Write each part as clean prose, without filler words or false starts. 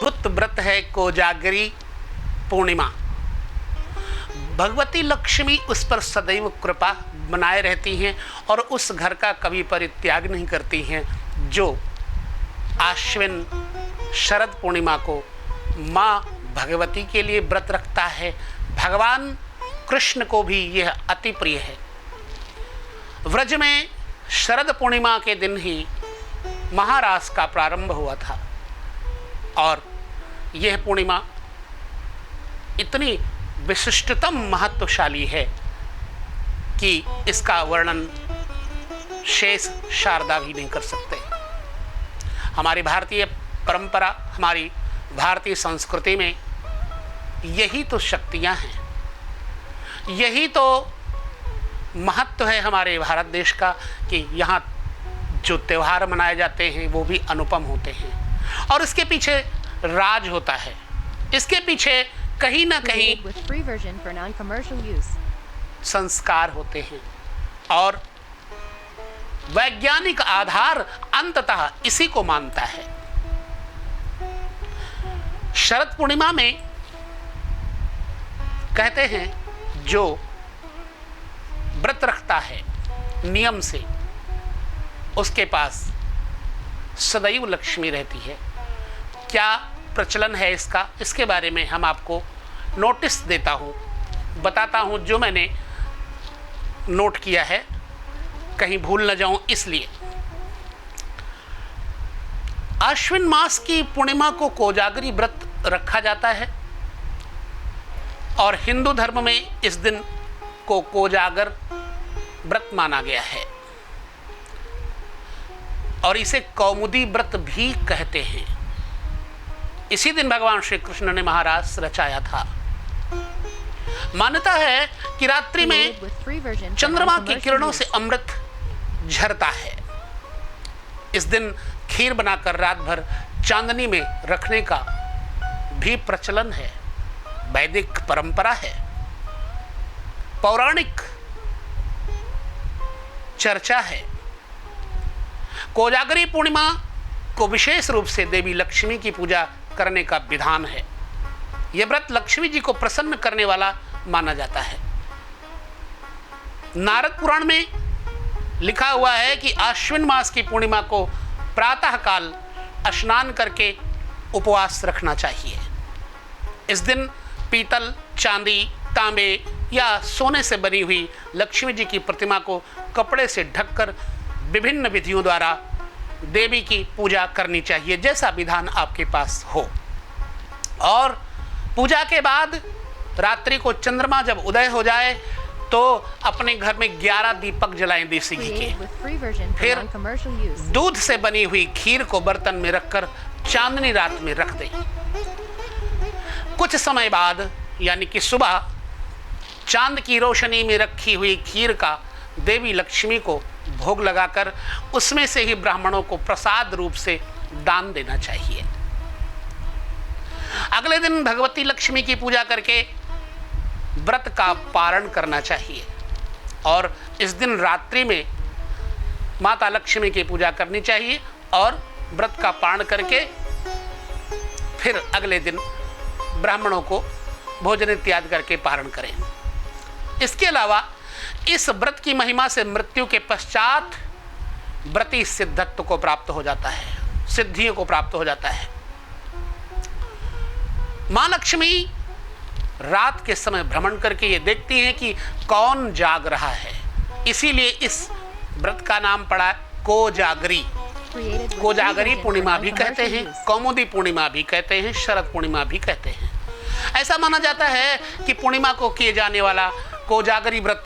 अद्भुत व्रत है कोजागरी पूर्णिमा। भगवती लक्ष्मी उस पर सदैव कृपा बनाए रहती हैं और उस घर का कभी परित्याग नहीं करती हैं जो आश्विन शरद पूर्णिमा को माँ भगवती के लिए व्रत रखता है। भगवान कृष्ण को भी यह अति प्रिय है। व्रज में शरद पूर्णिमा के दिन ही महारास का प्रारंभ हुआ था और यह पूर्णिमा इतनी विशिष्टतम महत्वशाली है कि इसका वर्णन शेष शारदा भी नहीं कर सकते। हमारी भारतीय परंपरा, हमारी भारतीय संस्कृति में यही तो शक्तियां हैं, यही तो महत्व है हमारे भारत देश का कि यहाँ जो त्यौहार मनाए जाते हैं वो भी अनुपम होते हैं और इसके पीछे राज होता है, इसके पीछे कहीं ना कहीं संस्कार होते हैं और वैज्ञानिक आधार अंततः इसी को मानता है। शरद पूर्णिमा में कहते हैं जो व्रत रखता है नियम से उसके पास सदैव लक्ष्मी रहती है। क्या प्रचलन है इसका, इसके बारे में हम आपको नोटिस देता हूँ, बताता हूँ जो मैंने नोट किया है, कहीं भूल न जाऊं इसलिए। आश्विन मास की पूर्णिमा को कोजागरी व्रत रखा जाता है और हिंदू धर्म में इस दिन को कोजागर व्रत माना गया है और इसे कौमुदी व्रत भी कहते हैं। इसी दिन भगवान श्री कृष्ण ने महारास रचाया था। मान्यता है कि रात्रि में चंद्रमा की किरणों से अमृत झरता है। इस दिन खीर बनाकर रात भर चांदनी में रखने का भी प्रचलन है, वैदिक परंपरा है, पौराणिक चर्चा है। कोजागरी पूर्णिमा को विशेष रूप से देवी लक्ष्मी की पूजा करने का विधान है। यह व्रत लक्ष्मी जी को प्रसन्न करने वाला माना जाता है। नारद पुराण में लिखा हुआ है कि आश्विन मास की पूर्णिमा को प्रातः काल स्नान करके उपवास रखना चाहिए। इस दिन पीतल, चांदी, तांबे या सोने से बनी हुई लक्ष्मी जी की प्रतिमा को कपड़े से ढककर विभिन्न विधियों द्वारा देवी की पूजा करनी चाहिए, जैसा विधान आपके पास हो। और पूजा के बाद रात्रि को चंद्रमा जब उदय हो जाए तो अपने घर में 11 दीपक जलाएं देसी घी के। फिर दूध से बनी हुई खीर को बर्तन में रखकर चांदनी रात में रख दें। कुछ समय बाद यानी कि सुबह चांद की रोशनी में रखी हुई खीर का देवी लक्ष्मी को भोग लगाकर उसमें से ही ब्राह्मणों को प्रसाद रूप से दान देना चाहिए। अगले दिन भगवती लक्ष्मी की पूजा करके व्रत का पारण करना चाहिए और इस दिन रात्रि में माता लक्ष्मी की पूजा करनी चाहिए और व्रत का पारण करके फिर अगले दिन ब्राह्मणों को भोजन इत्यादि करके पारण करें। इसके अलावा इस व्रत की महिमा से मृत्यु के पश्चात व्रती सिद्धत्व को प्राप्त हो जाता है, सिद्धियों को प्राप्त हो जाता है। मां लक्ष्मी रात के समय भ्रमण करके ये देखती हैं कि कौन जाग रहा है, इसीलिए इस व्रत का नाम पड़ा कोजागरी। कोजागरी पूर्णिमा भी कहते हैं, कौमुदी पूर्णिमा भी कहते हैं, शरद पूर्णिमा भी कहते हैं। ऐसा माना जाता है कि पूर्णिमा को किए जाने वाला कोजागरी व्रत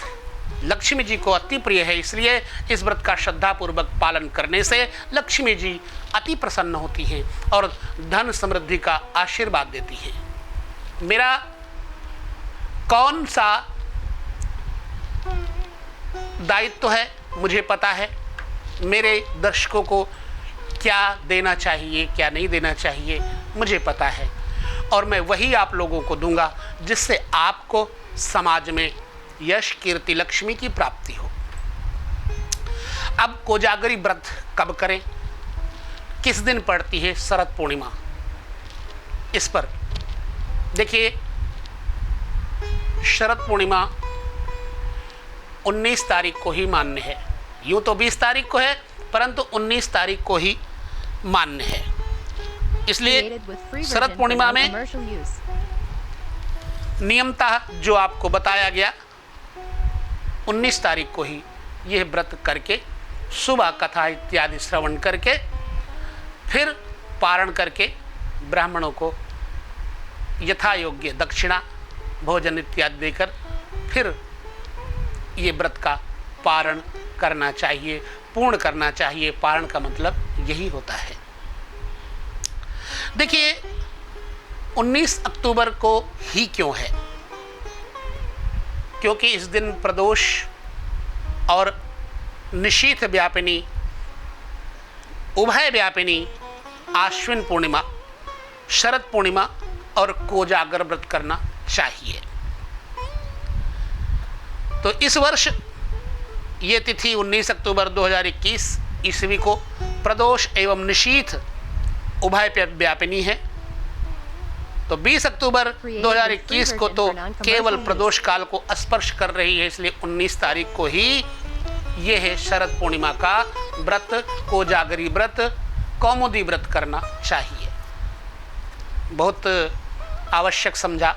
लक्ष्मी जी को अति प्रिय है, इसलिए इस व्रत का श्रद्धापूर्वक पालन करने से लक्ष्मी जी अति प्रसन्न होती हैं और धन समृद्धि का आशीर्वाद देती हैं। मेरा कौन सा दायित्व है मुझे पता है, मेरे दर्शकों को क्या देना चाहिए क्या नहीं देना चाहिए मुझे पता है और मैं वही आप लोगों को दूंगा जिससे आपको समाज में यश, कीर्ति, लक्ष्मी की प्राप्ति हो। अब कोजागरी व्रत कब करें, किस दिन पड़ती है? शरद पूर्णिमा। इस पर देखिए, शरद पूर्णिमा 19 तारीख को ही मान्य है। यूँ तो 20 तारीख को है, परंतु 19 तारीख को ही मान्य है। इसलिए शरद पूर्णिमा में नियमतः जो आपको बताया गया 19 तारीख को ही यह व्रत करके, सुबह कथा इत्यादि श्रवण करके, फिर पारण करके ब्राह्मणों को यथा योग्य दक्षिणा भोजन इत्यादि देकर फिर ये व्रत का पारण करना चाहिए, पूर्ण करना चाहिए। पारण का मतलब यही होता है। देखिए, 19 अक्टूबर को ही क्यों है? क्योंकि इस दिन प्रदोष और निशीथ व्यापिनी, उभय व्यापिनी आश्विन पूर्णिमा, शरद पूर्णिमा और कोजागर व्रत करना चाहिए। तो इस वर्ष ये तिथि 19 अक्टूबर 2021 ईस्वी को प्रदोष एवं निशीथ उभय व्यापिनी है। तो 20 अक्टूबर 2021 को तो केवल प्रदोष काल को स्पर्श कर रही है, इसलिए 19 तारीख को ही ये है शरद पूर्णिमा का व्रत, कोजागरी व्रत, कौमुदी व्रत करना चाहिए। बहुत आवश्यक समझा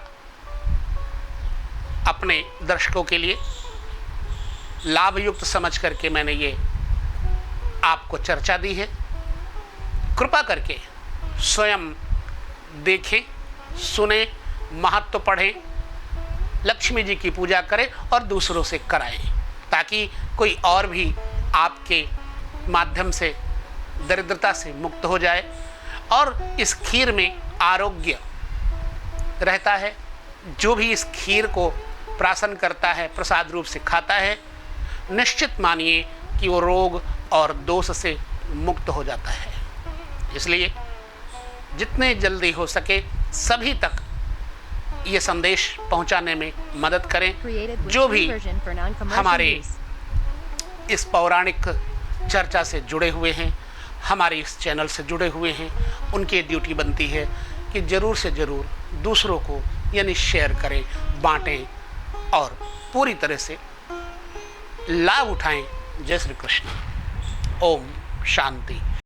अपने दर्शकों के लिए, लाभ युक्त समझ करके मैंने ये आपको चर्चा दी है। कृपा करके स्वयं देखें, सुने, महत्व पढ़ें, लक्ष्मी जी की पूजा करें और दूसरों से कराएं, ताकि कोई और भी आपके माध्यम से दरिद्रता से मुक्त हो जाए। और इस खीर में आरोग्य रहता है। जो भी इस खीर को प्राशन करता है, प्रसाद रूप से खाता है, निश्चित मानिए कि वो रोग और दोष से मुक्त हो जाता है। इसलिए जितने जल्दी हो सके सभी तक ये संदेश पहुंचाने में मदद करें। जो भी हमारे इस पौराणिक चर्चा से जुड़े हुए हैं, हमारे इस चैनल से जुड़े हुए हैं, उनकी ड्यूटी बनती है कि ज़रूर से ज़रूर दूसरों को यानी शेयर करें, बांटें और पूरी तरह से लाभ उठाएं। जय श्री कृष्ण। ओम शांति।